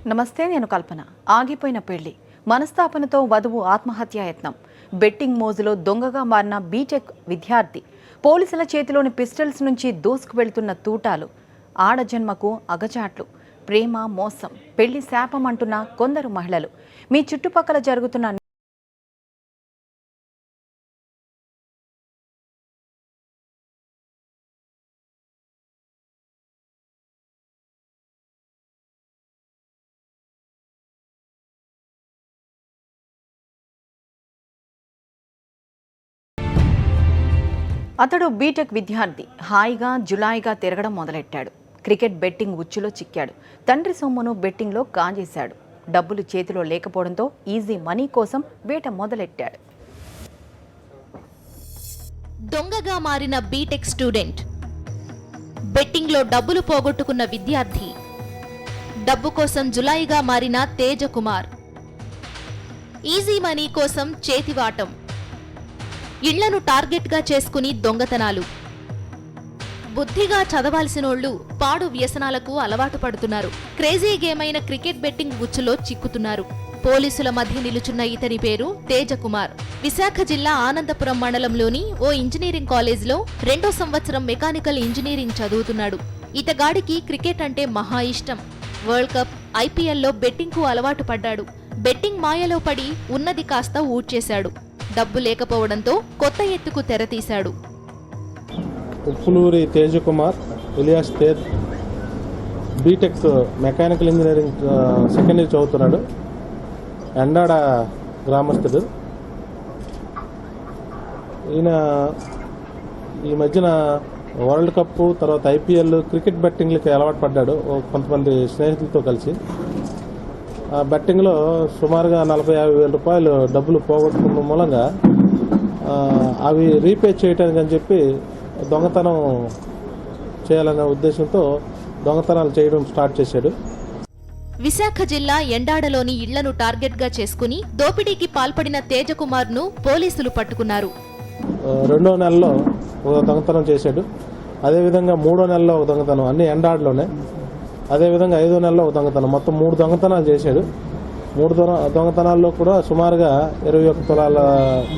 నమస్తే, నేను కల్పన. ఆగిపోయిన పెళ్లి, మనస్తాపనతో వధువు ఆత్మహత్యాయత్నం, బెట్టింగ్ మోజులో దొంగగా మారిన బీటెక్ విద్యార్థి, పోలీసుల చేతిలోని పిస్టల్స్ నుంచి దూసుకు వెళ్తున్న తూటాలు, ఆడజన్మకు అగచాట్లు, ప్రేమ మోసం, పెళ్లి శాపం అంటున్న కొందరు మహిళలు. మీ చుట్టుపక్కల జరుగుతున్న అతడు బీటెక్ విద్యార్థి. హాయిగా జులాయిగా తిరగడం మొదలెట్టాడు. క్రికెట్ బెట్టింగ్ ఉచ్చులో చిక్కాడు. తండ్రి సొమ్మును బెట్టింగ్లో కాజేశాడు. డబ్బులు చేతిలో లేకపోవడంతో ఈజీ మనీ కోసం వేట మొదలెట్టాడు. దొంగగా మారిన బీటెక్ స్టూడెంట్, బెట్టింగ్లో డబ్బులు పోగొట్టుకున్న విద్యార్థి, డబ్బు కోసం జులాయిగా మారిన తేజకుమార్, ఈజీ మనీ కోసం చేతివాటం, ఇళ్లను టార్గెట్గా చేసుకుని దొంగతనాలు. బుద్ధిగా చదవాల్సినోళ్లు పాడు వ్యసనాలకు అలవాటు పడుతున్నారు. క్రేజీ గేమ్ అయిన క్రికెట్ బెట్టింగ్ ఉచ్చులో చిక్కుతున్నారు. పోలీసుల మధ్య నిలుచున్న ఇతని పేరు తేజకుమార్. విశాఖ జిల్లా ఆనందపురం మండలంలోని ఓ ఇంజనీరింగ్ కాలేజ్లో 2వ సంవత్సరం మెకానికల్ ఇంజనీరింగ్ చదువుతున్నాడు. ఇతగాడికి క్రికెట్ అంటే మహా ఇష్టం. వరల్డ్ కప్, ఐపీఎల్లో బెట్టింగ్కు అలవాటు పడ్డాడు. బెట్టింగ్ మాయలో పడి ఉన్నది కాస్త ఊడ్చేశాడు. డబ్బు లేకపోవడంతో కొత్త ఎత్తుకు తెరతీశాడు. Uppuluri Tejakumar alias Tej B Tech mechanical engineering second year చదువుతున్నాడు. ఎండాడ గ్రామస్తుడు. ఈయన ఈ మధ్యన వరల్డ్ కప్, తర్వాత ఐపీఎల్, క్రికెట్ బెట్టింగ్లకి అలవాటు పడ్డాడు కొంతమంది స్నేహితులతో కలిసి. ఆ బెట్టింగ్లో సుమారుగా 40-50 వేల రూపాయలు డబ్బులు పోగొట్టుకున్న మూలంగా అవి రీపే చేయడానికి అని చెప్పి దొంగతనం చేయాలనే ఉద్దేశంతో దొంగతనాలు చేయడం స్టార్ట్ చేశాడు. విశాఖ జిల్లా ఎండాడలోని ఇళ్లను టార్గెట్గా చేసుకుని దోపిడీకి పాల్పడిన తేజకుమార్ను పోలీసులు పట్టుకున్నారు. 2వ నెలలో ఒక దొంగతనం చేశాడు. అదేవిధంగా 3వ నెలలో ఒక దొంగతనం, అన్ని ఎండాడలోనే. అదేవిధంగా 5వ నెలలో ఒక దొంగతనం, మొత్తం 3 దొంగతనాలు చేశాడు. 3 దొంగతనాల్లో కూడా సుమారుగా 21 తులాల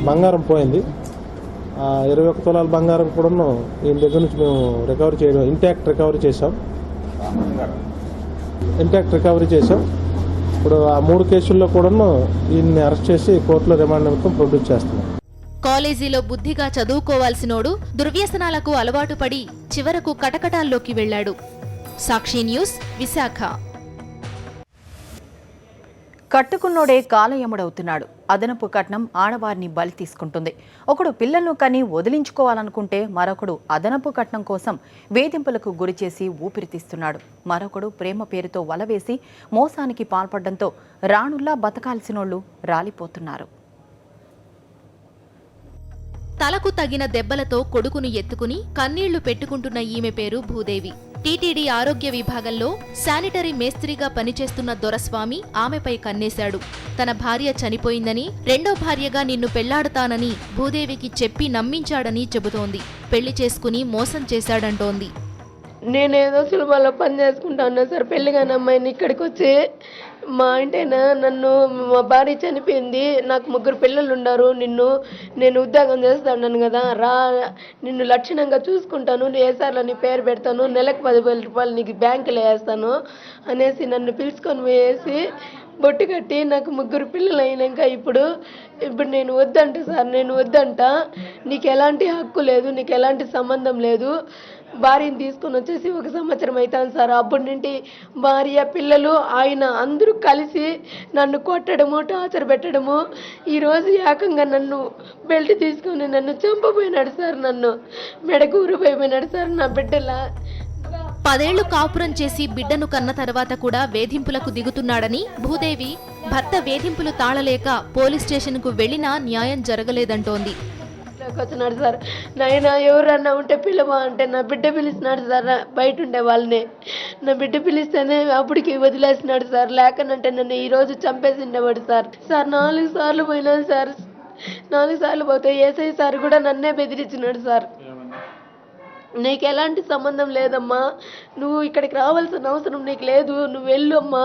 బంగారం పోయింది. 21 తులాల బంగారం కూడాను ఈయన దగ్గర నుంచి మేము రికవరీ చేయడం, ఇంటాక్ట్ రికవరీ చేసాం. ఇప్పుడు ఆ 3 కేసుల్లో కూడాను ఈయన్ని అరెస్ట్ చేసి కోర్టులో రిమాండ్ నిమిత్తం ప్రొడ్యూస్ చేస్తున్నాం. కాలేజీలో బుద్ధిగా చదువుకోవాల్సినోడు దుర్వ్యసనాలకు అలవాటు పడి చివరకు కటకటాల్లోకి వెళ్లాడు. సాక్షి న్యూస్, విశాఖ. కట్టుకున్నోడే కాలయముడవుతున్నాడు. అదనపు కట్నం ఆడవారిని బలి తీసుకుంటుంది. ఒకడు పిల్లలను కని వదిలించుకోవాలనుకుంటే మరొకడు అదనపు కట్నం కోసం వేధింపులకు గురిచేసి ఊపిరితీస్తున్నాడు. మరొకడు ప్రేమ పేరుతో వలవేసి మోసానికి పాల్పడడంతో రాణుల్లా బతకాల్సినోళ్లు రాలిపోతున్నారు. తలకు తగిన దెబ్బలతో కొడుకును ఎత్తుకుని కన్నీళ్లు పెట్టుకుంటున్న ఈమె పేరు భూదేవి. టీటీడీ ఆరోగ్య విభాగంలో శానిటరీ మేస్త్రిగా పనిచేస్తున్న దొరస్వామి ఆమెపై కన్నేశాడు. తన భార్య చనిపోయిందని, 2వ భార్యగా నిన్ను పెళ్లాడుతానని భూదేవికి చెప్పి నమ్మించాడని చెబుతోంది. పెళ్లి చేసుకుని మోసం చేశాడంటోంది. నేనేదో సులభంలో పని చేసుకుంటాను సార్. పెళ్లిగాని అమ్మాయిని ఇక్కడికి వచ్చి మా ఇంటైనా నన్ను, మా భార్య చనిపోయింది, నాకు 3 పిల్లలు ఉన్నారు, నేను ఉద్యోగం చేస్తాను కదా, నిన్ను లక్షణంగా చూసుకుంటాను, ఏసార్లో నీ పేరు పెడతాను, నెలకు 10,000 రూపాయలు నీకు బ్యాంకులో వేస్తాను అనేసి నన్ను పిలుచుకొని వేసి బొట్టు కట్టి నాకు 3 పిల్లలు అయినాక ఇప్పుడు నేను వద్దంట సార్, నేను వద్దంట, నీకు ఎలాంటి హక్కు లేదు, నీకు ఎలాంటి సంబంధం లేదు, భార్యని తీసుకొని వచ్చేసి 1 సంవత్సరం అవుతాను సార్. అప్పటి నుండి భార్య, పిల్లలు, ఆయన అందరూ కలిసి నన్ను కొట్టడము, టార్చర్ పెట్టడము, ఈరోజు ఏకంగా నన్ను బెల్ట్ తీసుకొని నన్ను చంపబోయినాడు సార్. నన్ను మెడకు ఊరిపోయినాడు సార్. నా బిడ్డలా 10 ఏళ్లు కాపురం చేసి బిడ్డను కన్న తర్వాత కూడా వేధింపులకు దిగుతున్నాడని భూదేవి భర్త వేధింపులు తాళలేక పోలీస్ స్టేషన్కు వెళ్లినా న్యాయం జరగలేదంటోంది. వచ్చినాడు సార్. నాయన ఎవరన్నా ఉంటే పిలవా అంటే నా బిడ్డ పిలిచినాడు సార్. బయట ఉండే వాళ్ళని నా బిడ్డ పిలిస్తేనే అప్పటికి వదిలేసినాడు సార్. లేకనంటే నన్ను ఈరోజు చంపేసి ఉండేవాడు సార్. 4 సార్లు పోయినాను సార్. 4 సార్లు పోతే ఏసఐ సార్ కూడా నన్నే బెదిరించినాడు సార్. నీకు ఎలాంటి సంబంధం లేదమ్మా, నువ్వు ఇక్కడికి రావాల్సిన అవసరం నీకు లేదు, నువ్వు వెళ్ళు అమ్మా,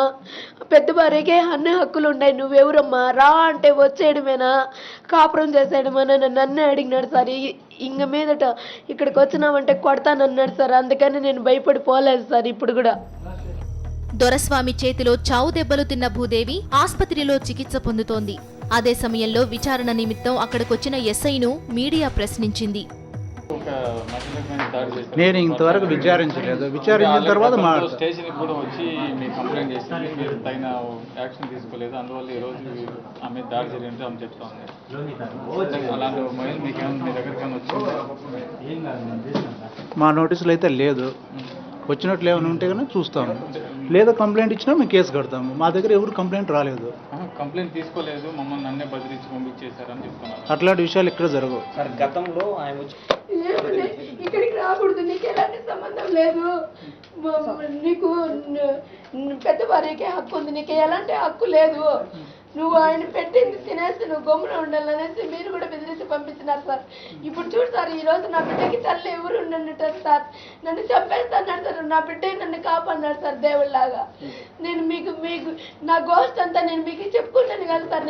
పెద్ద భార్యకే అన్ని హక్కులు ఉన్నాయి, నువ్వెవరమ్మా, రా అంటే వచ్చేయడమేనా, కాపురం చేసేయడమేనా నన్ను అడిగినాడు సార్. ఇంక మీదట ఇక్కడికి వచ్చినామంటే కొడతానన్నాడు సార్, అందుకని నేను భయపడిపోలేదు సార్. ఇప్పుడు కూడా దొరస్వామి చేతిలో చావు దెబ్బలు తిన్న భూదేవి ఆస్పత్రిలో చికిత్స పొందుతోంది. అదే సమయంలో విచారణ నిమిత్తం అక్కడికొచ్చిన ఎస్ఐను మీడియా ప్రశ్నించింది. నేను ఇంతవరకు విచారించలేదు. విచారించిన తర్వాత స్టేషన్ కూడా వచ్చి మీ కంప్లైంట్ చేసింది, మీరు తగిన యాక్షన్ తీసుకోలేదు, అందువల్ల ఈ రోజు ఆమె దాడి జరిగింది అని చెప్తా ఉంది. అలాంటి మొబైల్ మీకేమైనా మీ దగ్గరికి వచ్చింది? మా నోటీసులు అయితే లేదు. వచ్చినట్లు ఏమైనా ఉంటే కనుక చూస్తాము, లేదా కంప్లైంట్ ఇచ్చినా మేము కేసు కడతాము. మా దగ్గర ఎవరు కంప్లైంట్ రాలేదు. కంప్లైంట్ తీసుకోలేదు, మమ్మల్ని నన్నే బదిలించి పంపించేశారని చెప్తున్నారు. అట్లాంటి విషయాలు ఇక్కడ జరగవు. గతంలో ఆయన ఇక్కడికి రాకూడదు, నీకు ఎలాంటి సంబంధం లేదు, నీకు పెద్ద భార్యకే హక్కు ఉంది, నీకు ఎలాంటి హక్కు లేదు, నువ్వు ఆయన పెట్టింది తినేసి నువ్వు గమ్మున ఉండాలనేసి మీరు కూడా బెదిరించి పంపించినారు సార్. ఇప్పుడు చూడు సార్, ఈ రోజు నా బిడ్డకి తల్లి ఎవరు ఉండటం సార్, నన్ను చంపేస్తాడు సార్, నా బిడ్డ నన్ను కాపాడినాడు సార్ దేవుళ్ళలాగా. నేను మీకు నా గోష్ట్ అంతా నేను మీకు చెప్పుకుంటాను కదా సార్,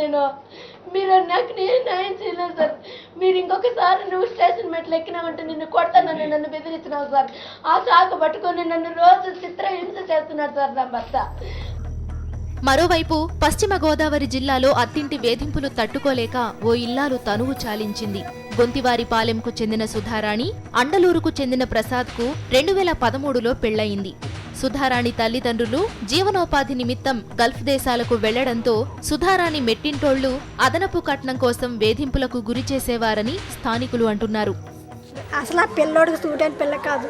మీరు నాకు నేను న్యాయం చేయలేదు సార్. మీరు ఇంకొకసారి నువ్వు స్టేషన్ మెట్లు ఎక్కినామంటే నిన్ను కొడతానని నన్ను బెదిరించినావు సార్. ఆ చాక పట్టుకొని నన్ను రోజు చిత్రహింస చేస్తున్నాడు సార్ నా భర్త. మరోవైపు పశ్చిమ గోదావరి జిల్లాలో అత్తింటి వేధింపులు తట్టుకోలేక ఓ ఇల్లాలు తనువు చాలించింది. గొంతివారిపాలెంకు చెందిన సుధారాణి, అండలూరుకు చెందిన ప్రసాద్కు 2013లో పెళ్లయింది. సుధారాణి తల్లిదండ్రులు జీవనోపాధి నిమిత్తం గల్ఫ్ దేశాలకు వెళ్లడంతో సుధారాణి మెట్టింటోళ్లు అదనపు కట్నం కోసం వేధింపులకు గురి చేసేవారని స్థానికులు అంటున్నారు. అసలు ఆ పిల్లోడికి స్టూడెంట్ పిల్ల కాదు,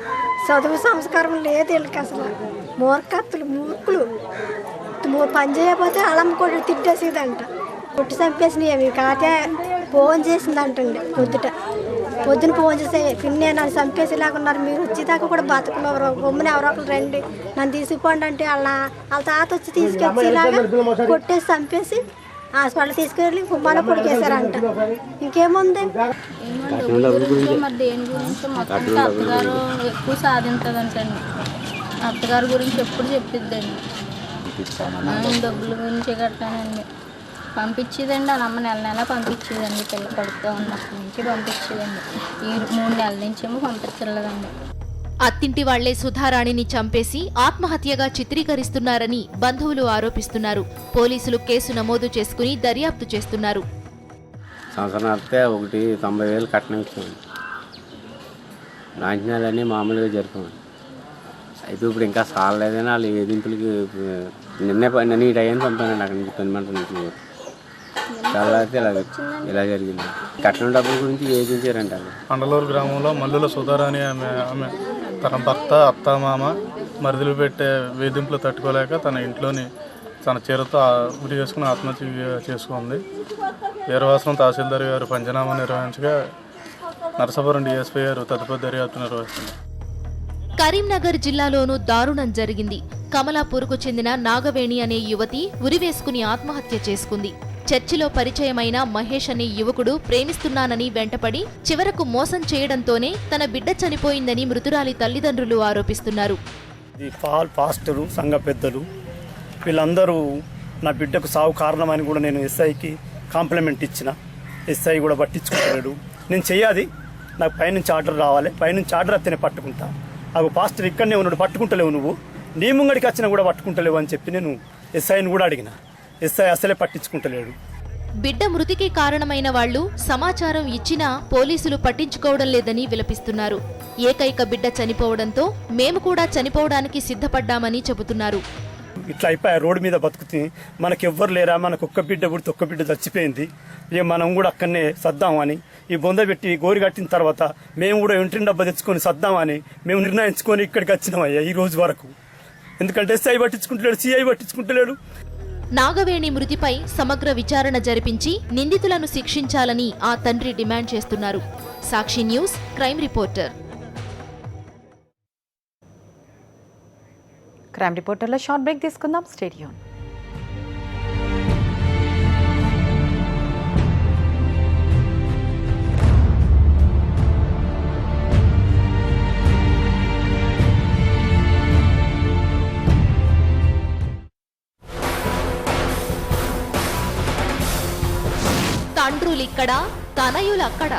చదువు సంస్కారం లేదు వీళ్ళకి. అసలు మూర్ఖత్తులు, మూర్ఖులు. పని చేయకపోతే అలమ్మ కూడా తిట్టేసేదంట, పుట్టి చంపేసినవి అవి కాకే ఫోన్ చేసిందంటండి. పొద్దున ఫోన్ చేసి పిన్నే నన్ను చంపేసేలాగా ఉన్నారు, మీరు వచ్చేదాకా కూడా బతుకున్నారు, బొమ్మని ఎవరో ఒకరు రండి నన్ను తీసుకుపోండి అంటే వాళ్ళ తాత వచ్చి తీసుకొచ్చేలాగా కొట్టేసి చంపేసి హాస్పిటల్ తీసుకెళ్ళి కుమ్మాలో పొడికేశారంట. ఇంకేముంది? మరి దేని గురించి మొత్తం అత్తగారు ఎక్కువ సాధించదంటండి, అత్తగారి గురించి ఎప్పుడు చెప్పిద్దండి, డబ్బుల గురించి కట్టానండి. పంపించేదండి వాళ్ళ అమ్మ, నెల నెల పంపించేదండి, పిల్ల పడుతూ ఉన్నప్పటి నుంచి పంపించేదండి. ఈ 3 నెలల నుంచేమో పంపించలేదండి. అత్తింటి వాళ్లే సుధారాణిని చంపేసి ఆత్మహత్యగా చిత్రీకరిస్తున్నారని బంధువులు ఆరోపిస్తున్నారు. పోలీసులు కేసు నమోదు చేసుకుని దర్యాప్తు చేస్తున్నారు. సంవత్సరం వస్తే 90,000 కట్నం ఇచ్చాము, లాంఛనాలన్నీ మామూలుగా జరిపాము. అయితే ఇప్పుడు ఇంకా సాలలేదని వాళ్ళు వేధింపులకి నిన్న ఈ టైం పంపానండి అక్కడి నుంచి 10 మంది నుంచి. చాలా అయితే ఇలా జరిగింది. కట్నం డబ్బుల గురించి వేధించారంట. అండలూరు గ్రామంలో మల్లుల సుధారాణి ఆమె తన భర్త, అత్త, మామ, మరిదిలు పెట్టే వేధింపులు తట్టుకోలేక తన ఇంట్లోని తన చీరతో ఉరి చేసుకుని ఆత్మహత్య చేసుకుంది. వీరవాసనం తహసీల్దార్ గారు పంచనామా నిర్వహించగా నరసాపురం డిఎస్పీ గారు తదుపరి దర్యాప్తు నిర్వహిస్తున్నారు. కరీంనగర్ జిల్లాలోనూ దారుణం జరిగింది. కమలాపూర్కు చెందిన నాగవేణి అనే యువతి ఉరివేసుకుని ఆత్మహత్య చేసుకుంది. చర్చిలో పరిచయమైన మహేష్ అనే యువకుడు ప్రేమిస్తున్నానని వెంటపడి చివరకు మోసం చేయడంతోనే తన బిడ్డ చనిపోయిందని మృతురాలి తల్లిదండ్రులు ఆరోపిస్తున్నారు. పాస్టరు, సంఘ పెద్దలు వీళ్ళందరూ నా బిడ్డకు సావు కారణమని కూడా నేను ఎస్ఐకి కాంప్లిమెంట్ ఇచ్చిన. ఎస్ఐ కూడా పట్టించుకుంటాడు. నేను చెయ్యాది, నాకు పైనుంచి ఆర్డర్ రావాలి, పైనుంచి ఆర్డర్ అత్తేనే పట్టుకుంటా. అవి పాస్టర్ ఇక్కడనే ఉన్నాడు, పట్టుకుంటలేవు, నువ్వు నీ ముంగడికి వచ్చినా కూడా పట్టుకుంటలేవు అని చెప్పి నేను ఎస్ఐని కూడా అడిగిన. ఎస్ఐ అసలే పట్టించుకుంటలేడు. బిడ్డ మృతికి కారణమైన వాళ్లు సమాచారం ఇచ్చినా పోలీసులు పట్టించుకోవడం లేదని విలపిస్తున్నారు. ఏకైక బిడ్డ చనిపోవడంతో మేము కూడా చనిపోవడానికి సిద్ధపడ్డామని చెబుతున్నారు. ఇట్లా అయిపోయా, రోడ్డు మీద బతుకుతుంది, మనకెవ్వరు లేరా, మనకు ఒక్క బిడ్డ పుడితే ఒక్క బిడ్డ చచ్చిపోయింది, మనం కూడా అక్కడనే సద్దామని ఈ బొంద పెట్టి గోరి కట్టిన తర్వాత మేము కూడా ఇంటిని డబ్బా తెచ్చుకొని సద్దామని మేము నిర్ణయించుకొని ఇక్కడికి వచ్చినామయ్యా ఈ రోజు వరకు. ఎందుకంటే ఎస్ఐ పట్టించుకుంటలేడు, సిఐ పట్టించుకుంటలేడు. నాగవేణి మృతిపై సమగ్ర విచారణ జరిపించి నిందితులను శిక్షించాలని ఆ తండ్రి డిమాండ్ చేస్తున్నారు. Sakshi news crime reporter. Crime రిపోర్టర్లో షార్ట్ బ్రేక్ తీసుకుందాం. స్టేడియం. తండ్రులిక్కడ, తనయులక్కడ.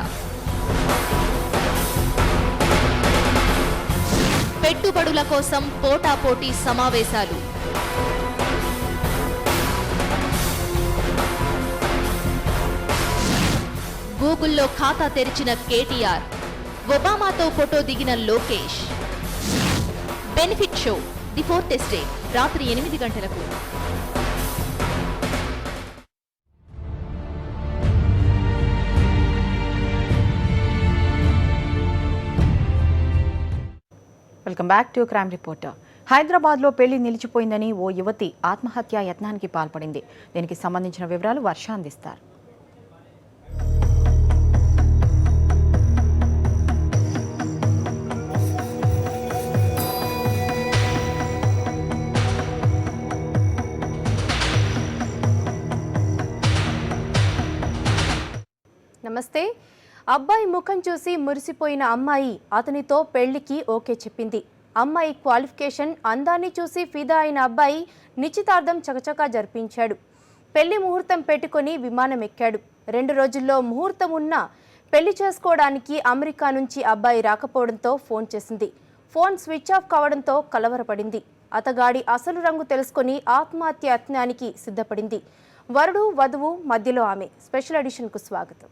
పెట్టుబడుల కోసం పోటాపోటీ సమావేశాలు. గూగుల్లో ఖాతా తెరిచిన కేటీఆర్, ఒబామాతో ఫోటో దిగిన Lokesh. Benefit show the 4th estate రాత్రి 8 గంటలకు. Welcome back to crime reporter. హైదరాబాద్లో పెళ్లి నిలిచిపోయిందని ఓ యువతి ఆత్మహత్యా యత్నానికి పాల్పడింది. దీనికి సంబంధించిన వివరాలు వర్ష అందిస్తారు. నమస్తే. అబ్బాయి ముఖం చూసి మురిసిపోయిన అమ్మాయి అతనితో పెళ్లికి ఓకే చెప్పింది. అమ్మాయి క్వాలిఫికేషన్, అందాన్ని చూసి ఫిదా అయిన అబ్బాయి నిశ్చితార్థం చకచకా జరిపించాడు. పెళ్లి ముహూర్తం పెట్టుకుని విమానం ఎక్కాడు. 2 రోజుల్లో ముహూర్తం ఉన్నా పెళ్లి చేసుకోవడానికి అమెరికా నుంచి అబ్బాయి రాకపోవడంతో ఫోన్ చేసింది. ఫోన్ స్విచ్ ఆఫ్ కావడంతో కలవరపడింది. అతగాడి అసలు రంగు తెలుసుకుని ఆత్మహత్య యత్నానికి సిద్ధపడింది. వరుడు వధువు మధ్యలో ఆమె. స్పెషల్ ఎడిషన్కు స్వాగతం.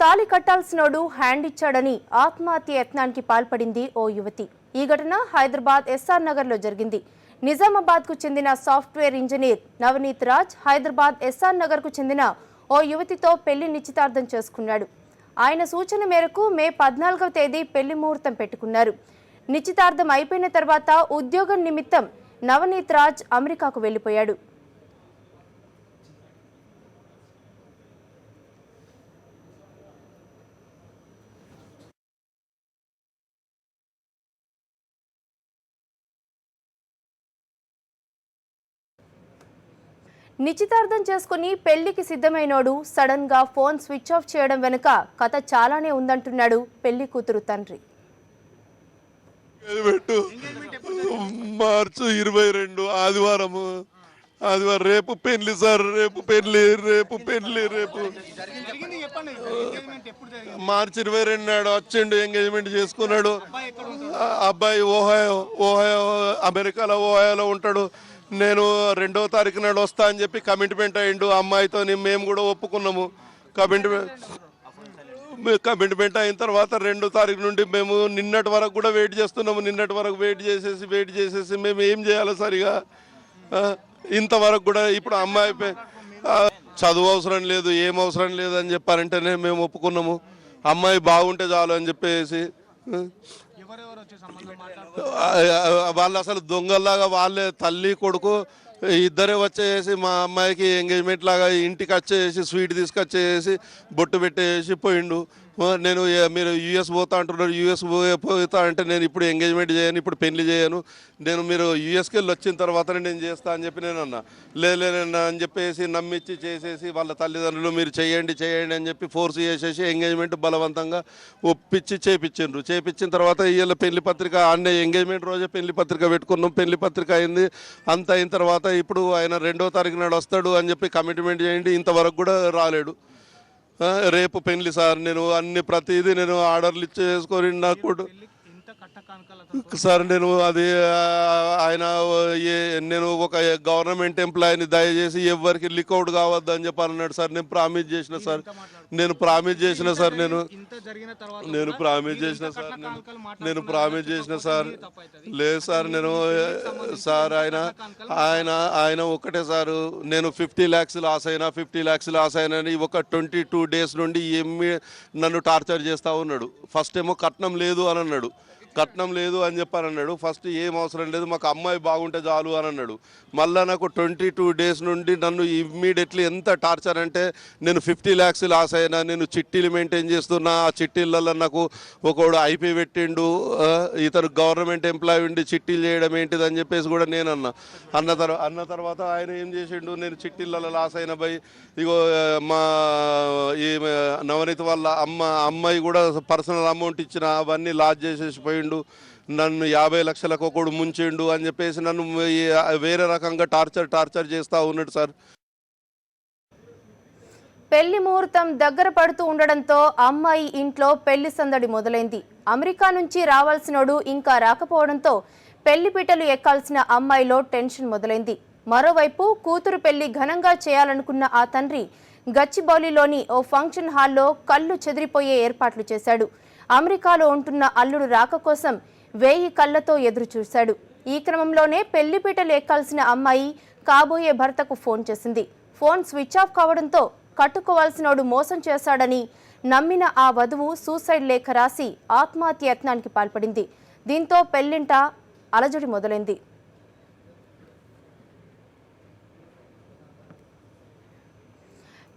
తాళి కట్టాల్సినోడు హ్యాండ్ ఇచ్చాడని ఆత్మహత్య యత్నానికి పాల్పడింది ఓ యువతి. ఈ ఘటన హైదరాబాద్ ఎస్ఆర్ నగర్లో జరిగింది. నిజామాబాద్కు చెందిన software engineer Navaneeth Raj Hyderabad SR నగర్కు చెందిన ఓ యువతితో పెళ్లి నిశ్చితార్థం చేసుకున్నాడు. ఆయన సూచన మేరకు మే 14వ తేదీ పెళ్లి ముహూర్తం పెట్టుకున్నారు. నిశ్చితార్థం అయిపోయిన తర్వాత ఉద్యోగం నిమిత్తం నవనీత్ రాజ్ అమెరికాకు వెళ్లిపోయాడు. నిశ్చితార్థం చేసుకుని పెళ్లికి సిద్ధమైనోడు సడన్ గా ఫోన్ స్విచ్ ఆఫ్ చేయడం వెనుక కథ చాలానే ఉందంటున్నాడు పెళ్లి కూతురు తండ్రి. మార్చి 22 ఆదివారం రేపు పెళ్లి సార్. రేపు మార్చి 22 నాడు వచ్చిండు, ఎంగేజ్మెంట్ చేసుకున్నాడు. అబ్బాయి ఓహాయో అమెరికాలో ఓహాయోలో ఉంటాడు. నేను 2వ తారీఖు నాడు వస్తా అని చెప్పి కమిట్మెంట్ అయ్యిండు. అమ్మాయితో మేము కూడా ఒప్పుకున్నాము. కమిట్మెంట్ అయిన తర్వాత 2వ తారీఖు నుండి మేము నిన్నటి వరకు కూడా వెయిట్ చేస్తున్నాము. నిన్నటి వరకు వెయిట్ చేసేసి మేము ఏం చేయాలి సరిగా ఇంతవరకు కూడా. ఇప్పుడు అమ్మాయి చదువు అవసరం లేదు, ఏం అవసరం లేదు అని చెప్పారంటేనే మేము ఒప్పుకున్నాము. అమ్మాయి బాగుంటే చాలు అని చెప్పేసి వాళ్ళు అసలు దొంగల్లాగా వాళ్ళే తల్లి కొడుకు ఇద్దరే వచ్చేసి మా అమ్మాయికి ఎంగేజ్మెంట్ లాగా ఇంటికి వచ్చేసి స్వీట్ తీసుకొచ్చేసి బొట్టు పెట్టేసి పోయిండు. నేను మీరు యూఎస్ పోతా అంటున్నారు, యూఎస్ పోతా అంటే నేను ఇప్పుడు ఎంగేజ్మెంట్ చేయను, ఇప్పుడు పెళ్లి చేయను, నేను మీరు యూఎస్కి వెళ్ళి వచ్చిన తర్వాతనే నేను చేస్తా అని చెప్పి నేను అన్నా. లేదన్నా అని చెప్పేసి నమ్మించి చేసేసి వాళ్ళ తల్లిదండ్రులు మీరు చేయండి అని చెప్పి ఫోర్స్ చేసేసి ఎంగేజ్మెంట్ బలవంతంగా ఒప్పించి చేపించిండ్రు. చేపించిన తర్వాత వీళ్ళ పెళ్లి పత్రిక అన్నీ ఎంగేజ్మెంట్ రోజే పెళ్లి పత్రిక పెట్టుకున్నాం. పెళ్లి పత్రిక అయింది. అంత అయిన తర్వాత ఇప్పుడు ఆయన 2వ తారీఖు నాడు వస్తాడు అని చెప్పి కమిట్మెంట్ చేయండి, ఇంతవరకు కూడా రాలేడు. రేపు పెళ్లి సార్. నేను అన్ని ప్రతిదీ నేను ఆర్డర్లు ఇచ్చేసుకొని నాకు సార్ నేను అది ఆయన నేను ఒక గవర్నమెంట్ ఎంప్లాయీని, దయచేసి ఎవరికి లీకౌట్ కావద్దు అని చెప్పి అన్నాడు సార్. నేను ప్రామిస్ చేసిన సార్ నేను ప్రామిస్ చేసిన సార్ లేదు సార్. నేను సార్ ఆయన ఒకటే సార్, నేను 50 lakhs లాస్ అయినా అని ఒక 22 days నుండి నన్ను టార్చర్ చేస్తూ ఉన్నాడు. ఫస్ట్ ఏమో కట్నం లేదు అని అన్నాడు. అన్నాడు. ఫస్ట్ ఏం అవసరం లేదు, మాకు అమ్మాయి బాగుంటే చాలు అని అన్నాడు. మళ్ళీ నాకు 22 days నుండి నన్ను ఇమ్మీడియట్లీ ఎంత టార్చర్ అంటే నేను 50 lakhs లాస్ అయినా, నేను చిట్టీలు మెయింటైన్ చేస్తున్నా. ఆ చిట్టీలలో నాకు ఒకడు ఐపీ పెట్టిండు, ఇతను గవర్నమెంట్ ఎంప్లాయీ ఉండి చిట్టీలు చేయడం ఏంటిది అని చెప్పేసి కూడా నేను అన్న తర్వాత ఆయన ఏం చేసిండు, నేను చిట్టీలలో లాస్ అయిన బై ఇగో మా ఈ నవనీత్ వాళ్ళ అమ్మాయి కూడా పర్సనల్ అమౌంట్ ఇచ్చిన అవన్నీ లాస్ చేసేసి పోయిండు. నన్ను 50 లక్షలకు ఒకడు ముంచిండు అని చెప్పేసి నన్ను వేరే రకంగా టార్చర్ చేస్తూ ఉన్నాడు సార్. పెళ్లి ముహూర్తం దగ్గర పడుతూ ఉండడంతో అమ్మాయి ఇంట్లో పెళ్లి సందడి మొదలైంది. అమెరికా నుంచి రావాల్సినోడు ఇంకా రాకపోవడంతో పెళ్లి పీటలు ఎక్కాల్సిన అమ్మాయిలో టెన్షన్ మొదలైంది. మరోవైపు కూతురు పెళ్లి ఘనంగా చేయాలనుకున్న ఆ తండ్రి గచ్చిబౌలిలోని ఓ ఫంక్షన్ హాల్లో కళ్ళు చెదిరిపోయే ఏర్పాట్లు చేశాడు. అమెరికాలో ఉంటున్న అల్లుడు రాక కోసం 1000 కళ్లతో ఎదురు చూశాడు. ఈ క్రమంలోనే పెళ్లి పీటలు ఎక్కాల్సిన అమ్మాయి కాబోయే భర్తకు ఫోన్ చేసింది. ఫోన్ స్విచ్ ఆఫ్ కావడంతో కట్టుకోవాల్సినోడు మోసం చేశాడని నమ్మిన ఆ వధువు సూసైడ్ లేఖ రాసి ఆత్మహత్య యత్నానికి పాల్పడింది. దీంతో పెళ్లింట అలజడి మొదలైంది.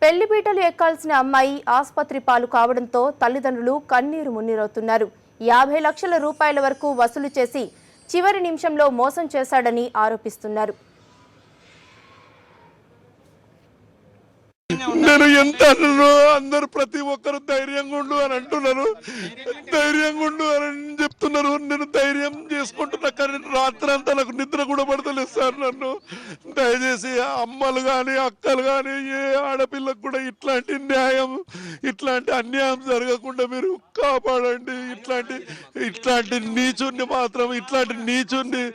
పెళ్లిపీటలు ఎక్కాల్సిన అమ్మాయి ఆసుపత్రి పాలు కావడంతో తల్లిదండ్రులు కన్నీరు మున్నీరవుతున్నారు. 50 లక్షల రూపాయల వరకు వసూలు చేసి చివరి నిమిషంలో మోసం చేశాడని ఆరోపిస్తున్నారు. నేను ఎంత అందరు ప్రతి ఒక్కరు ధైర్యంగా ఉండు అని అంటున్నారు, ధైర్యంగా ఉండు అని చెప్తున్నారు. నేను ధైర్యం చేసుకుంటున్నా, కానీ రాత్రి అంతా నాకు నిద్ర కూడా పడతలేదు సార్. నన్ను దయచేసి అమ్మలు కానీ అక్కలు కానీ ఏ ఆడపిల్లకు కూడా ఇట్లాంటి న్యాయం, ఇట్లాంటి అన్యాయం జరగకుండా మీరు కాపాడండి. ఇట్లాంటి నీచుని మాత్రం, ఇట్లాంటి నీచుని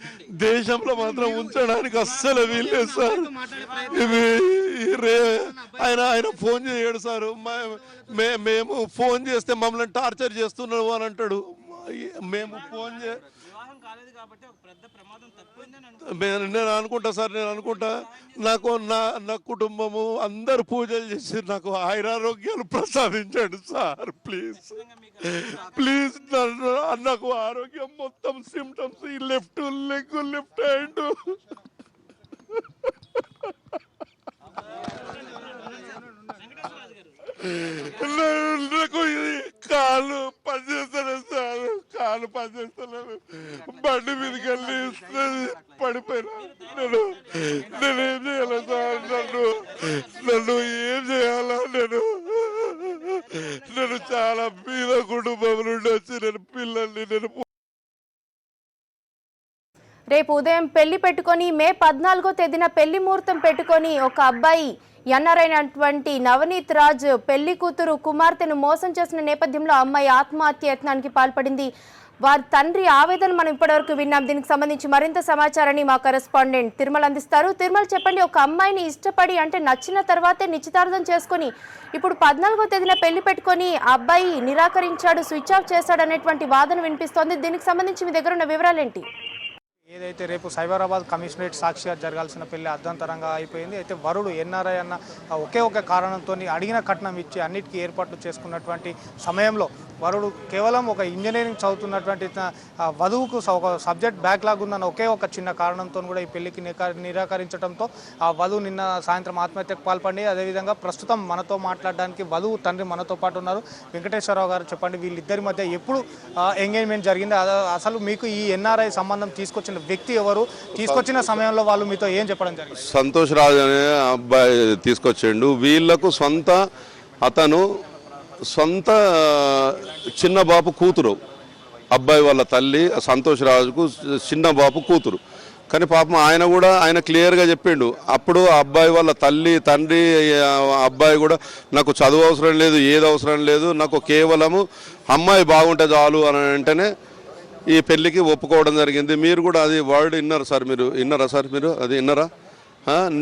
దేశంలో మాత్రం ఉంచడానికి అస్సలు వీల్లేదు సార్. ఆయన ఫోన్ చేయడు సార్. మేము ఫోన్ చేస్తే మమ్మల్ని టార్చర్ చేస్తున్నావు అని అంటాడు. మేము ఫోన్ నేను అనుకుంటా సార్, నేను అనుకుంటా నాకు నా కుటుంబము అందరు పూజలు చేసి నాకు ఆయురారోగ్యాలు ప్రసాదించండి సార్. ప్లీజ్ నాకు ఆరోగ్యం మొత్తం సిమ్టమ్స్, ఈ లెఫ్ట్ లెగ్, లెఫ్ట్ హ్యాండ్, నాకు కాళ్ళు పనిచేస్తలేదు సార్, కాళ్ళు పనిచేస్తలేదు. బండి మీదకి వెళ్ళి పడిపోయినా నేనేం చేయాలి సార్? నన్ను ఏం చేయాలా? నేను చాలా బీద కుటుంబం నుండి వచ్చి నేను పిల్లల్ని రేపు ఉదయం పెళ్లి పెట్టుకొని మే 14వ తేదీన పెళ్లి ముహూర్తం పెట్టుకొని ఒక అబ్బాయి ఎన్ఆర్ఐనటువంటి నవనీత్ రాజ్ పెళ్లి కూతురు కుమార్తెను మోసం చేసిన నేపథ్యంలో అమ్మాయి ఆత్మహత్య యత్నానికి పాల్పడింది. వారి తండ్రి ఆవేదన మనం ఇప్పటివరకు విన్నాం. దీనికి సంబంధించి మరింత సమాచారాన్ని మా కరెస్పాండెంట్ తిరుమల అందిస్తారు. తిరుమల, చెప్పండి, ఒక అమ్మాయిని ఇష్టపడి అంటే నచ్చిన తర్వాతే నిశ్చితార్థం చేసుకొని ఇప్పుడు 14వ తేదీన పెళ్లి పెట్టుకొని ఆ అబ్బాయి నిరాకరించాడు, స్విచ్ ఆఫ్ చేశాడు అనేటువంటి వాదన వినిపిస్తోంది. దీనికి సంబంధించి మీ దగ్గర ఉన్న వివరాలేంటి? ఏదైతే రేపు సైబరాబాద్ కమిషనరేట్ సాక్షిగా జరగాల్సిన పెళ్లి అర్ధంతరంగా అయిపోయింది. అయితే వరుడు ఎన్ఆర్ఐ అన్న ఒకే ఒక కారణంతో అడిగిన కట్నం ఇచ్చి అన్నిటికీ ఏర్పాట్లు చేసుకున్నటువంటి సమయంలో వరుడు కేవలం ఒక ఇంజనీరింగ్ చదువుతున్నటువంటి వధువుకు ఒక సబ్జెక్ట్ బ్యాక్లాగ్ ఉందన్న ఒకే ఒక చిన్న కారణంతో కూడా ఈ పెళ్లికి నిరాకరించడంతో ఆ వధువు నిన్న సాయంత్రం ఆత్మహత్యకు పాల్పడి. అదేవిధంగా ప్రస్తుతం మనతో మాట్లాడడానికి వధువు తండ్రి మనతో పాటు ఉన్నారు. వెంకటేశ్వరరావు గారు, చెప్పండి, వీళ్ళిద్దరి మధ్య ఎప్పుడు ఎంగేజ్మెంట్ జరిగింది? అసలు మీకు ఈ ఎన్ఆర్ఐ సంబంధం తీసుకొచ్చిన వ్యక్తి ఎవరు? తీసుకొచ్చిన సమయంలో వాళ్ళు మీతో ఏం చెప్పడం జరిగింది? సంతోష్ రాజు అనే అబ్బాయి తీసుకొచ్చిండు. వీళ్ళకు అతను సొంత చిన్న బాపు కూతురు, అబ్బాయి వాళ్ళ తల్లి సంతోష్ రాజుకు చిన్న బాపు కూతురు. కానీ పాపం ఆయన క్లియర్గా చెప్పిండు. అప్పుడు అబ్బాయి వాళ్ళ తండ్రి అబ్బాయి కూడా నాకు చదువు అవసరం లేదు, ఏది అవసరం లేదు, నాకు కేవలము అమ్మాయి బాగుంటే చాలు అని అంటేనే ఈ పెళ్లికి ఒప్పుకోవడం జరిగింది. మీరు కూడా అది వర్డ్ విన్నారు సార్, విన్నారా సార్? మీరు అది విన్నారా?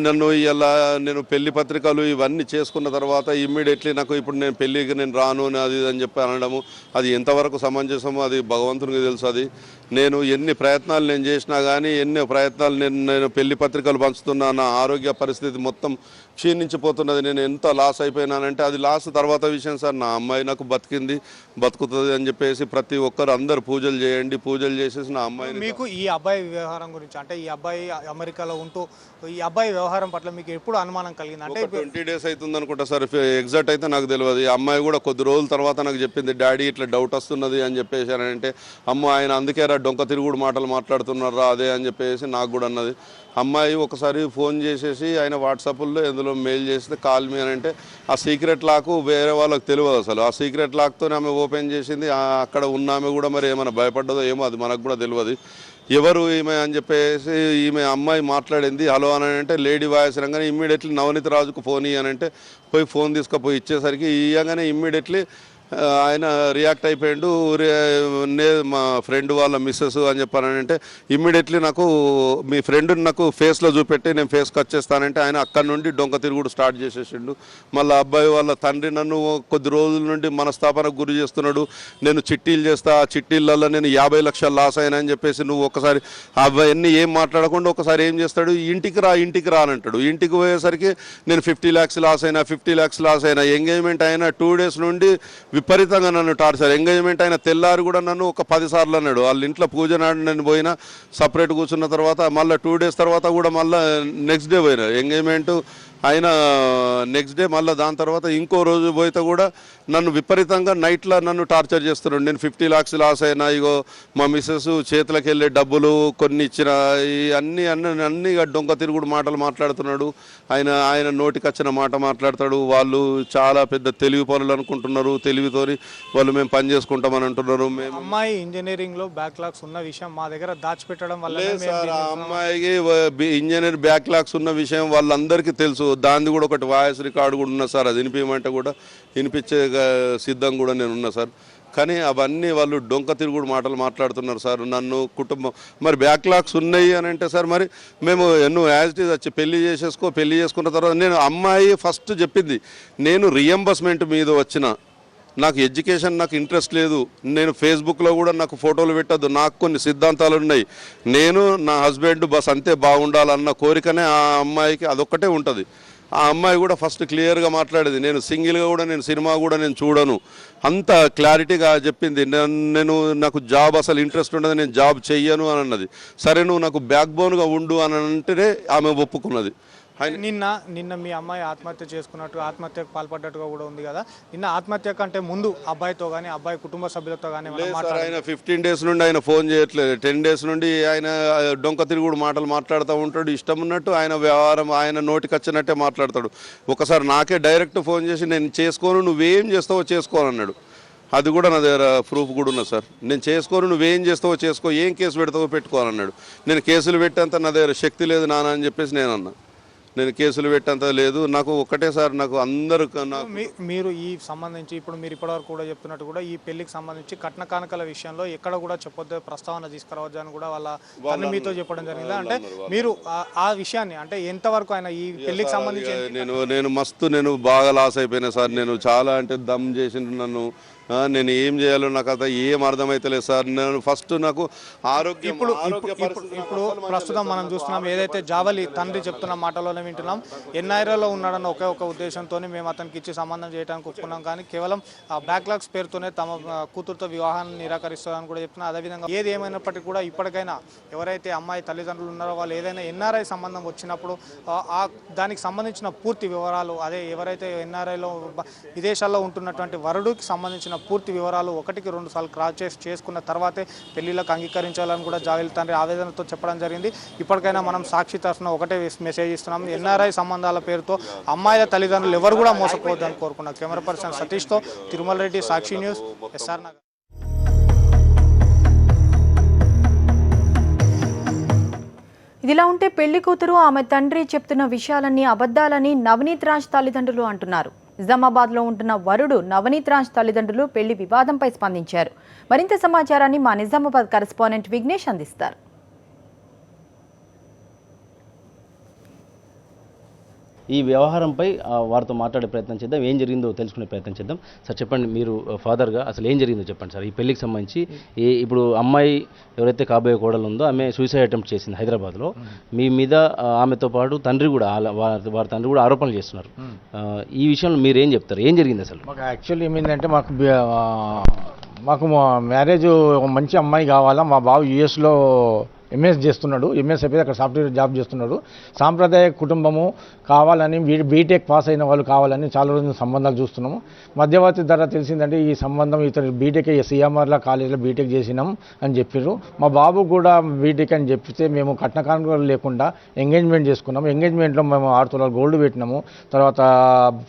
నన్ను ఇలా నేను పెళ్లి పత్రికలు ఇవన్నీ చేసుకున్న తర్వాత ఇమ్మీడియట్లీ నాకు ఇప్పుడు నేను పెళ్ళికి నేను రాను అది అని చెప్పి అనడము, అది ఎంతవరకు సమంజసమో అది భగవంతునికి తెలుసు. అది నేను ఎన్ని ప్రయత్నాలు నేను చేసినా కానీ, ఎన్ని ప్రయత్నాలు నేను పెళ్లి పత్రికలు పంచుతున్నా, నా ఆరోగ్య పరిస్థితి మొత్తం క్షీణించిపోతున్నది. నేను ఎంత లాస్ అయిపోయినానంటే అది లాస్ తర్వాత విషయం సార్. నా అమ్మాయి నాకు బతుకుతుంది అని చెప్పేసి ప్రతి ఒక్కరు అందరు పూజలు చేయండి, పూజలు చేసేసి నా అమ్మాయిని. మీకు ఈ అబ్బాయి వ్యవహారం గురించి, అంటే ఈ అబ్బాయి అమెరికాలో ఉంటూ ఈ అబ్బాయి వ్యవహారం పట్ల మీకు ఎప్పుడు అనుమానం కలిగింది? అంటే 20 days అవుతుంది అనుకుంటా సార్, ఎగ్జాక్ట్ అయితే నాకు తెలియదు. ఈ అమ్మాయి కూడా కొద్ది రోజుల తర్వాత నాకు చెప్పింది, డాడీ ఇట్లా డౌట్ వస్తున్నది అని చెప్పేసి. అంటే అమ్మ ఆయన అందుకే డొంక తిరుగుడు మాటలు మాట్లాడుతున్నారా అదే అని చెప్పేసి నాకు కూడా అన్నది. అమ్మాయి ఒకసారి ఫోన్ చేసేసి ఆయన వాట్సాప్లో ఎందులో మెయిల్ చేస్తే కాల్ మీ అని అంటే ఆ సీక్రెట్ లాక్ వేరే వాళ్ళకి తెలియదు అసలు. ఆ సీక్రెట్ లాక్తో ఆమె ఓపెన్ చేసింది. అక్కడ ఉన్న ఆమె కూడా మరి ఏమైనా భయపడ్డదో ఏమో, అది మనకు కూడా తెలియదు. ఎవరు ఈమె అని చెప్పేసి ఈమె అమ్మాయి మాట్లాడింది. హలో అని అంటే లేడీ వాయిస్ అనగానే ఇమ్మీడియట్లీ నవనీత్ రాజుకు ఫోన్ ఇయ్యనంటే పోయి ఫోన్ తీసుకుపోయి ఇచ్చేసరికి ఇయ్యగానే ఇమ్మీడియట్లీ ఆయన రియాక్ట్ అయిపోయాడు. మా ఫ్రెండ్ వాళ్ళ మిస్సెస్ అని చెప్పానంటే ఇమ్మీడియట్లీ నాకు మీ ఫ్రెండ్ నాకు ఫేస్లో చూపెట్టి నేను ఫేస్ కట్ చేస్తానంటే ఆయన అక్కడి నుండి డొంక తిరుగుడు స్టార్ట్ చేసేసిండు. మళ్ళీ అబ్బాయి వాళ్ళ తండ్రి నన్ను కొద్ది రోజుల నుండి మనస్తాపనకు గురి చేస్తున్నాడు. నేను చిట్టీలు చేస్తా, ఆ చిట్టీలలో నేను 50 లక్షలు లాస్ అయినా అని చెప్పేసి నువ్వు ఒకసారి అవన్నీ ఏం మాట్లాడకుండా ఒకసారి ఏం చేస్తాడు, ఇంటికి రా అని అంటాడు. ఇంటికి పోయేసరికి నేను 50 lakhs లాస్ అయినా ఎంగేజ్మెంట్ అయినా 2 days నుండి విపరీతంగా నన్ను టార్చర్. ఎంగేజ్మెంట్ అయిన తెల్లారి కూడా నన్ను ఒక 10 సార్లు అన్నాడు. వాళ్ళ ఇంట్లో పూజ నాడు నేను పోయినా సపరేట్ కూర్చున్న తర్వాత మళ్ళీ 2 days తర్వాత కూడా మళ్ళీ నెక్స్ట్ డే పోయినా ఎంగేజ్మెంట్ అయినా నెక్స్ట్ డే మళ్ళీ దాని తర్వాత ఇంకో రోజు పోతే కూడా నన్ను విపరీతంగా నైట్లో నన్ను టార్చర్ చేస్తున్నాడు. నేను 50 lakhs లాస్ అయినా, ఇగో మా మిస్సెస్ చేతులకు వెళ్ళే డబ్బులు కొన్ని ఇచ్చిన, అన్నీ డొంక తిరుగుడు మాటలు మాట్లాడుతున్నాడు. ఆయన నోటికి వచ్చిన మాట మాట్లాడతాడు. వాళ్ళు చాలా పెద్ద తెలివి పనులు అనుకుంటున్నారు. తెలివితోని వాళ్ళు మేము పని చేసుకుంటామని అంటున్నారు. మేము అమ్మాయి ఇంజనీరింగ్లో బ్యాక్లాగ్స్ ఉన్న విషయం మా దగ్గర దాచిపెట్టడం వల్ల సార్, ఆ అమ్మాయికి ఇంజనీర్ బ్యాక్లాగ్స్ ఉన్న విషయం వాళ్ళందరికీ తెలుసు. దాన్ని కూడా ఒకటి వాయిస్ రికార్డు కూడా ఉన్నా సార్. అది వినిపించమంటే కూడా వినిపించే సిద్ధం కూడా నేను ఉన్నా సార్. కానీ అవన్నీ వాళ్ళు డొంక తిరుగుడు మాటలు మాట్లాడుతున్నారు సార్. నన్ను కుటుంబం మరి బ్యాక్లాగ్స్ ఉన్నాయి అని అంటే సార్ మరి మేము నువ్వు యాజ్ ఇట్ ఈజ్ వచ్చి పెళ్లి చేసుకున్న తర్వాత నేను అమ్మాయి ఫస్ట్ చెప్పింది నేను రియంబర్స్మెంట్ మీద వచ్చిన, నాకు ఎడ్యుకేషన్ నాకు ఇంట్రెస్ట్ లేదు, నేను ఫేస్బుక్లో కూడా నాకు ఫోటోలు పెట్టద్దు, నాకు కొన్ని సిద్ధాంతాలు ఉన్నాయి, నేను నా హస్బెండ్ బస్ అంతే బాగుండాలన్న కోరికనే ఆ అమ్మాయికి అదొక్కటే ఉంటుంది. ఆ అమ్మాయి కూడా ఫస్ట్ క్లియర్గా మాట్లాడేది. నేను సింగిల్గా కూడా నేను సినిమా కూడా నేను చూడను, అంత క్లారిటీగా చెప్పింది. నాకు జాబ్ అసలు ఇంట్రెస్ట్ ఉండదు, నేను జాబ్ చెయ్యను అని అన్నది. సరే నువ్వు నాకు బ్యాక్ బోన్గా ఉండు అని అంటేనే ఆమె ఒప్పుకున్నది. నిన్న మీ అమ్మాయి ఆత్మహత్యకు పాల్పడ్డట్టుగా కూడా ఉంది కదా. నిన్న ఆత్మహత్య కంటే ముందు అబ్బాయితో కానీ అబ్బాయి కుటుంబ సభ్యులతో కానీ ఆయన 15 days నుండి ఆయన ఫోన్ చేయట్లేదు. 10 days నుండి ఆయన డొంక తిరుగుడు మాటలు మాట్లాడుతూ ఉంటాడు. ఇష్టం ఉన్నట్టు ఆయన వ్యవహారం ఆయన నోటికి వచ్చినట్టే మాట్లాడతాడు. ఒకసారి నాకే డైరెక్ట్ ఫోన్ చేసి నేను చేసుకోను, నువ్వేం చేస్తావో చేసుకోను అన్నాడు. అది కూడా నా దగ్గర ప్రూఫ్ కూడా ఉన్నది సార్. నేను చేసుకోను, నువ్వేం చేస్తావో చేసుకో, ఏం కేసు పెడతావో పెట్టుకోవాలన్నాడు. నేను కేసులు పెట్టేంత నా దగ్గర శక్తి లేదు నాన్న అని చెప్పేసి నేను అన్నా. నేను కేసులు పెట్టేంత లేదు, నాకు ఒక్కటే సార్, నాకు అందరూ మీరు ఈ సంబంధించి ఇప్పుడు మీరు ఇప్పటివరకు కూడా చెప్తున్నట్టు కూడా ఈ పెళ్లికి సంబంధించి కట్న కానుకల విషయంలో ఎక్కడ కూడా చెప్పొద్దు, ప్రస్తావన తీసుకురావద్దు అని కూడా వాళ్ళ మీతో చెప్పడం జరిగిందా? అంటే మీరు ఆ విషయాన్ని అంటే ఎంతవరకు ఆయన ఈ పెళ్లికి సంబంధించి నేను బాగా లాస్ అయిపోయినా సార్. నేను చాలా అంటే దమ్ చేసిండు నన్ను. నేను ఏం చేయాలో నాకు అత ఏం అర్థమైతలేదు సార్. నేను ఫస్ట్ నాకు ఆరోగ్యం ఇప్పుడు ప్రస్తుతం మనం చూస్తున్నాం ఏదైతే జావలి తండ్రి చెప్తున్న మాటలోనే వింటున్నాం. ఎన్ఐఆర్లో ఉన్నాడన్న ఒక ఉద్దేశంతో మేము అతనికి ఇచ్చి సంబంధం చేయడానికి ఒప్పుకున్నాం, కానీ కేవలం బ్యాక్లాగ్స్ పేరుతోనే తమ కూతురుతో వివాహాన్ని నిరాకరిస్తారని కూడా చెప్తున్నారు. అదేవిధంగా ఏది ఏమైనప్పటికీ కూడా ఇప్పటికైనా ఎవరైతే అమ్మాయి తల్లిదండ్రులు ఉన్నారో వాళ్ళు ఏదైనా ఎన్ఆర్ఐ సంబంధం వచ్చినప్పుడు దానికి సంబంధించిన పూర్తి వివరాలు, అదే ఎవరైతే ఎన్ఆర్ఐలో విదేశాల్లో ఉంటున్నటువంటి వరుడికి సంబంధించిన పూర్తి వివరాలు 1-2 సార్లు క్రాస్ చేసుకున్న తర్వాతే పెళ్లిళ్ళకు అంగీకరించాలని కూడా జావేల్ తండ్రి ఆవేదనతో చెప్పడం జరిగింది. ఇప్పటికైనా మనం సాక్షి తరఫున ఒకటే మెసేజ్ ఇస్తున్నాం, ఎన్ఆర్ఐ సంబంధాల పేరుతో అమ్మాయిల తల్లిదండ్రులు ఎవరు కూడా మోసపోవద్దని కోరుకున్నాం. కెమెరా పర్సన్ సతీష్తో తిరుమల రెడ్డి, సాక్షి న్యూస్, ఎస్ఆర్ నగర్. ఇదిలా ఉంటే పెళ్లి కూతురు ఆమె తండ్రి చెప్తున్న విషయాలన్నీ అబద్ధాలని నవనీత్ రాజ్ తల్లిదండ్రులు అంటున్నారు. నిజామాబాద్లో ఉంటున్న వరుడు నవనీత్ రాజ్ తల్లిదండ్రులు పెళ్లి వివాదంపై స్పందించారు. మరింత సమాచారాన్ని మా నిజామాబాద్ కరెస్పాండెంట్ విఘ్నేష్ అందిస్తారు. ఈ వ్యవహారంపై వారితో మాట్లాడే ప్రయత్నం చేద్దాం, ఏం జరిగిందో తెలుసుకునే ప్రయత్నం చేద్దాం. సార్ చెప్పండి, మీరు ఫాదర్గా అసలు ఏం జరిగిందో చెప్పండి సార్. ఈ పెళ్లికి సంబంధించి ఇప్పుడు అమ్మాయి ఎవరైతే కాబోయే కోడలు ఉందో ఆమె సూసైడ్ అటెంప్ట్ చేసింది హైదరాబాద్లో. మీ మీద ఆమెతో పాటు తండ్రి కూడా వారి తండ్రి కూడా ఆరోపణలు చేస్తున్నారు. ఈ విషయంలో మీరు ఏం చెప్తారు, ఏం జరిగింది అసలు? మాకు యాక్చువల్లీ ఏమైందంటే మాకు మ్యారేజ్ మంచి అమ్మాయి కావాలా. మా బావ యూఎస్లో ఎంఎస్ చేస్తున్నాడు, ఎంఎస్ అయిపోయి అక్కడ సాఫ్ట్వేర్ జాబ్ చేస్తున్నాడు. సాంప్రదాయ కుటుంబము కావాలని, బీటెక్ పాస్ అయిన వాళ్ళు కావాలని చాలా రోజులు సంబంధాలు చూస్తున్నాము. మధ్యవర్తి ధర తెలిసిందంటే ఈ సంబంధం ఇతను బీటెక్ సిఎంఆర్లో కాలేజీలో బీటెక్ చేసినాం అని చెప్పారు. మా బాబు కూడా బీటెక్ అని చెప్తే మేము కట్న కానుకలు లేకుండా ఎంగేజ్మెంట్ చేసుకున్నాము. ఎంగేజ్మెంట్లో మేము 6 తులాలు గోల్డ్ పెట్టినాము. తర్వాత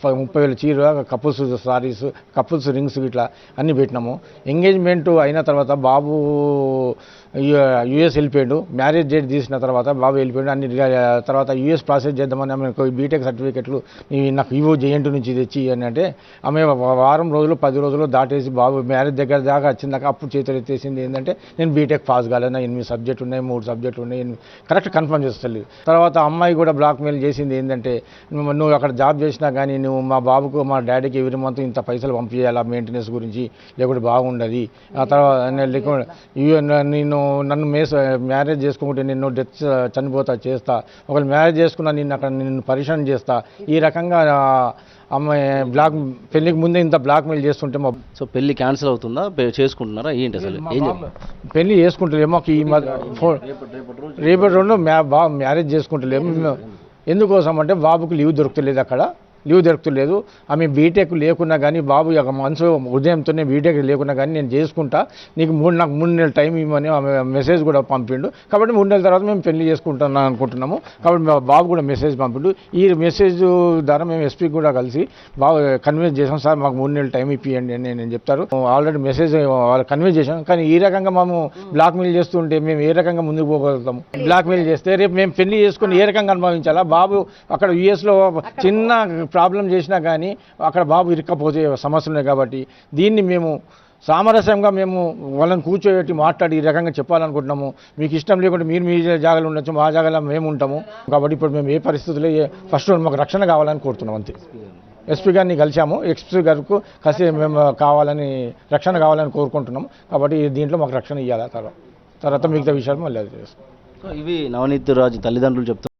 30,000 చీర, కపుల్స్ సారీస్, కపుల్స్ రింగ్స్ ఇట్లా అన్నీ పెట్టినాము. ఎంగేజ్మెంట్ అయిన తర్వాత బాబు యూఎస్ వెళ్ళిపోయాడు. మ్యారేజ్ డేట్ తీసిన తర్వాత బాబు వెళ్ళిపోయాడు. అన్ని తర్వాత యూఎస్ ప్రాసెస్ చేద్దామని ఆమె బీటెక్ సర్టిఫికెట్లు నాకు ఇవో జేఎన్టీ నుంచి తెచ్చి అని అంటే ఆమె వారం రోజులు 10 రోజులు దాటేసి బాబు మ్యారేజ్ దగ్గర దాకా వచ్చిందాక అప్పుడు చేతులు ఎత్తేసింది ఏంటంటే నేను బీటెక్ పాస్ కాలేనా, 8 సబ్జెక్టులు ఉన్నాయి, 3 సబ్జెక్టులు ఉన్నాయి, కరెక్ట్ కన్ఫర్మ్ చేస్తలేదు. తర్వాత అమ్మాయి కూడా బ్లాక్మెయిల్ చేసింది ఏంటంటే నువ్వు అక్కడ జాబ్ చేసినా కానీ నువ్వు మా బాబుకు మా డాడీకి ఎవరి మంత్ ఇంత పైసలు పంపించాలా మెయింటెనెన్స్ గురించి, లేకుంటే బాగుండదు. ఆ తర్వాత నేను నన్ను మ్యారేజ్ చేసుకుంటే నిన్ను డెత్ చనిపోతా చేస్తా, ఒకవేళ మ్యారేజ్ చేసుకున్నా నిన్ను పరిశీలన చేస్తా, ఈ రకంగా అమ్మాయి పెళ్లికి ముందే ఇంత బ్లాక్మెయిల్ చేస్తుంటే సో పెళ్లి క్యాన్సిల్ అవుతుందా, చేసుకుంటున్నారా ఏంటి అసలు? పెళ్లి చేసుకుంటలేమో ఈ రేపటి రెండు మ్యారేజ్ చేసుకుంటలేము. ఎందుకోసం అంటే బాబుకు లీవ్ దొరుకుతలేదు, అక్కడ లీవ్ దొరుకుతలేదు. ఆమె బీటెక్ లేకున్నా కానీ బాబు యొక్క మనసు ఉదయంతోనే బీటెక్ లేకున్నా కానీ నేను చేసుకుంటా, నీకు నాకు 3 నెలలు టైం ఇవ్వమని ఆమె మెసేజ్ కూడా పంపిండు. కాబట్టి 3 నెలల తర్వాత మేము పెళ్లి చేసుకుంటున్నాం అనుకుంటున్నాము. కాబట్టి బాబు కూడా మెసేజ్ పంపిండు. ఈ మెసేజ్ ద్వారా మేము ఎస్పీకి కూడా కలిసి బాబు కన్విన్స్ చేసాం. సార్ మాకు 3 నెలలు టైం ఇప్పియండి అని నేను చెప్తారు. ఆల్రెడీ మెసేజ్ వాళ్ళు కన్విన్స్ చేసాం. కానీ ఈ రకంగా మేము బ్లాక్మెయిల్ చేస్తుంటే మేము ఏ రకంగా ముందుకు పోగలుగుతాము? బ్లాక్మెయిల్ చేస్తే రేపు మేము పెళ్లి చేసుకుని ఏ రకంగా అనుభవించాలా? బాబు అక్కడ యుఎస్లో చిన్న ప్రాబ్లం చేసినా కానీ అక్కడ బాబు ఇరుక్కపోతే సమస్యలు ఉన్నాయి. కాబట్టి దీన్ని మేము సామరస్యంగా మేము వాళ్ళని కూర్చోబెట్టి మాట్లాడి ఈ రకంగా చెప్పాలనుకుంటున్నాము. మీకు ఇష్టం లేకుంటే మీరు మీ జాగాలో ఉండొచ్చు, మా జాగాలో మేము ఉంటాము. కాబట్టి ఇప్పుడు మేము ఏ పరిస్థితుల్లో ఫస్ట్ మాకు రక్షణ కావాలని కోరుతున్నాం అంతే. ఎస్పీ గారిని కలిసాము, ఎస్పీ గారికి కలిసి మేము కావాలని రక్షణ కావాలని కోరుకుంటున్నాము. కాబట్టి దీంట్లో మాకు రక్షణ ఇవ్వాలి. తర్వాత మిగతా విషయాలు మళ్ళీ అది చేస్తాం. సో ఇవి నవనీత్ రాజు తల్లిదండ్రులు చెప్తున్నారు.